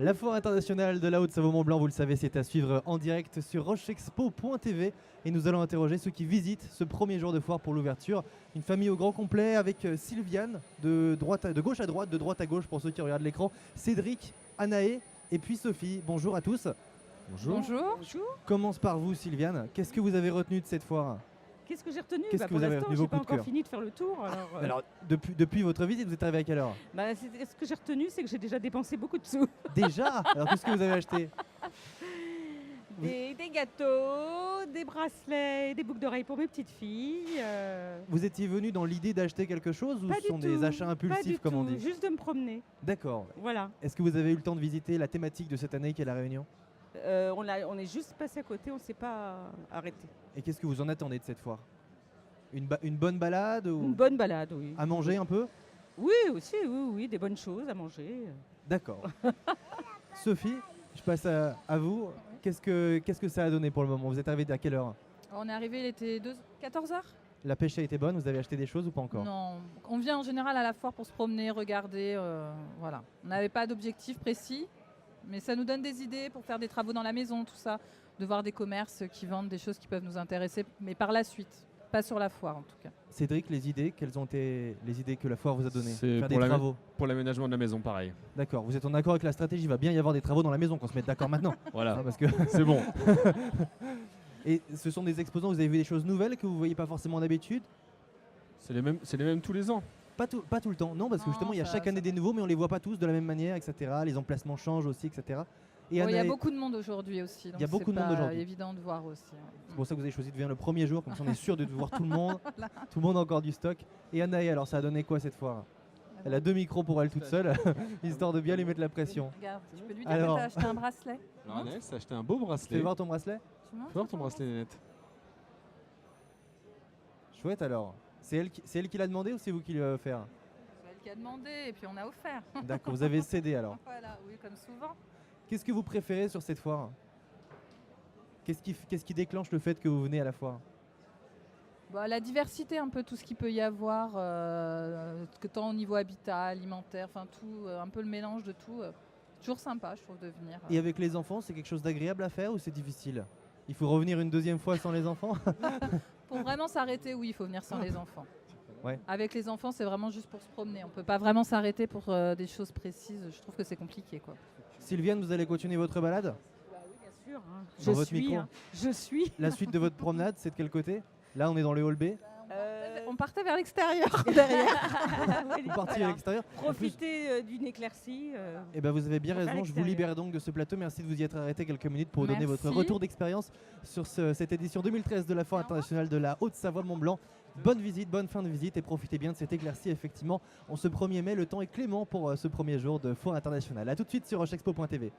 La foire internationale de la Haute-Savoie-Mont-Blanc, vous le savez, c'est à suivre en direct sur rochexpo.tv et nous allons interroger ceux qui visitent ce premier jour de foire pour l'ouverture. Une famille au grand complet avec Sylviane de gauche à droite, de droite à gauche pour ceux qui regardent l'écran, Cédric, Anaé et puis Sophie. Bonjour à tous. Bonjour. Bonjour. Commence par vous Sylviane, qu'est-ce que vous avez retenu de cette foire? Qu'est-ce que j'ai retenu? Qu'est-ce que Pour vous avez l'instant, retenu? j'ai Beaucoup pas de encore cœur. fini de faire le tour. Alors depuis votre visite, vous êtes arrivé à quelle heure? Ce que j'ai retenu, c'est que j'ai déjà dépensé beaucoup de sous. Déjà? Alors qu'est-ce que vous avez acheté? Des gâteaux, des bracelets, des boucles d'oreilles pour mes petites filles. Vous étiez venu dans l'idée d'acheter quelque chose ou Pas ce du sont des tout, achats pas impulsifs du comme on tout, dit? juste de me promener. D'accord. Voilà. Est-ce que vous avez eu le temps de visiter la thématique de cette année qui est la Réunion? On est juste passé à côté, on ne s'est pas arrêté. Et qu'est-ce que vous en attendez de cette foire? Une bonne balade ou Une bonne balade, oui. à manger un peu? Oui, aussi, oui, des bonnes choses à manger. D'accord. Sophie, je passe à vous. Qu'est-ce que ça a donné pour le moment? Vous êtes arrivé à quelle heure? On est arrivé, il était 14h. La pêche a été bonne, vous avez acheté des choses ou pas encore? Non, on vient en général à la foire pour se promener, regarder, voilà. On n'avait pas d'objectif précis, mais ça nous donne des idées pour faire des travaux dans la maison, tout ça, de voir des commerces qui vendent des choses qui peuvent nous intéresser, mais par la suite, pas sur la foire en tout cas. Cédric, les idées, quelles ont été les idées que la foire vous a données? C'est Faire des pour travaux. pour l'aménagement de la maison, pareil. D'accord, vous êtes en accord avec la stratégie, il va bien y avoir des travaux dans la maison, qu'on se mette d'accord maintenant. Voilà, Hein, parce que c'est bon. Et ce sont des exposants, vous avez vu des choses nouvelles que vous ne voyez pas forcément d'habitude? C'est les mêmes tous les ans. Pas tout le temps, non, parce que Non, justement il y a ça- chaque année ça des nouveaux, mais on les voit pas tous de la même manière, etc. Les emplacements changent aussi, etc. Et Il y a Anaë, beaucoup de monde aujourd'hui aussi, donc Il y a beaucoup c'est de monde pas aujourd'hui. évident de voir aussi. c'est pour ça que vous avez choisi de venir le premier jour, comme ça on est sûr de voir tout le monde. Tout le monde a encore du stock. Et Anaë, alors ça a donné quoi cette foire? Elle a 2 micros pour elle toute seule, histoire de bien lui mettre la pression. Regarde, tu peux lui dire Alors- que t'as acheté un bracelet. Alors Annette, t'as acheté un beau bracelet. Fais voir ton bracelet. Tu montres Fais voir ton bracelet, Annette. Chouette alors. C'est elle qui l'a demandé ou c'est vous qui lui avez offert? C'est elle qui a demandé et puis on a offert. D'accord, vous avez cédé alors. Voilà, oui, comme souvent. Qu'est-ce que vous préférez sur cette foire? Qu'est-ce qui déclenche le fait que vous venez à la foire? Bah, la diversité, un peu tout ce qu'il peut y avoir, que tant au niveau habitat, alimentaire, enfin tout, un peu le mélange de tout. Toujours sympa, je trouve, de venir. Et avec les enfants, c'est quelque chose d'agréable à faire ou c'est difficile? Il faut revenir une deuxième fois sans les enfants? Pour vraiment s'arrêter, oui, il faut venir sans les enfants. Ouais. Avec les enfants, c'est vraiment juste pour se promener. On peut pas vraiment s'arrêter pour des choses précises. Je trouve que c'est compliqué, quoi. Sylviane, vous allez continuer votre balade? Oui, bien sûr. Hein. Dans votre micro. Je suis. La suite de votre promenade, c'est de quel côté? Là, on est dans le hall B. On partait vers l'extérieur derrière. Vous partiez à l'extérieur. En plus, Profiter d'une éclaircie. eh ben, vous avez bien pour faire raison. Je vous l'extérieur. libère donc de ce plateau. Merci de vous y être arrêté quelques minutes pour donner votre Merci. retour d'expérience sur cette édition 2013 de la Foire internationale de la Haute-Savoie-Mont-Blanc. Bonne visite, bonne fin de visite et profitez bien de cette éclaircie. Effectivement, on se 1er mai, le temps est clément pour ce premier jour de Foire internationale. A tout de suite sur rochexpo.tv.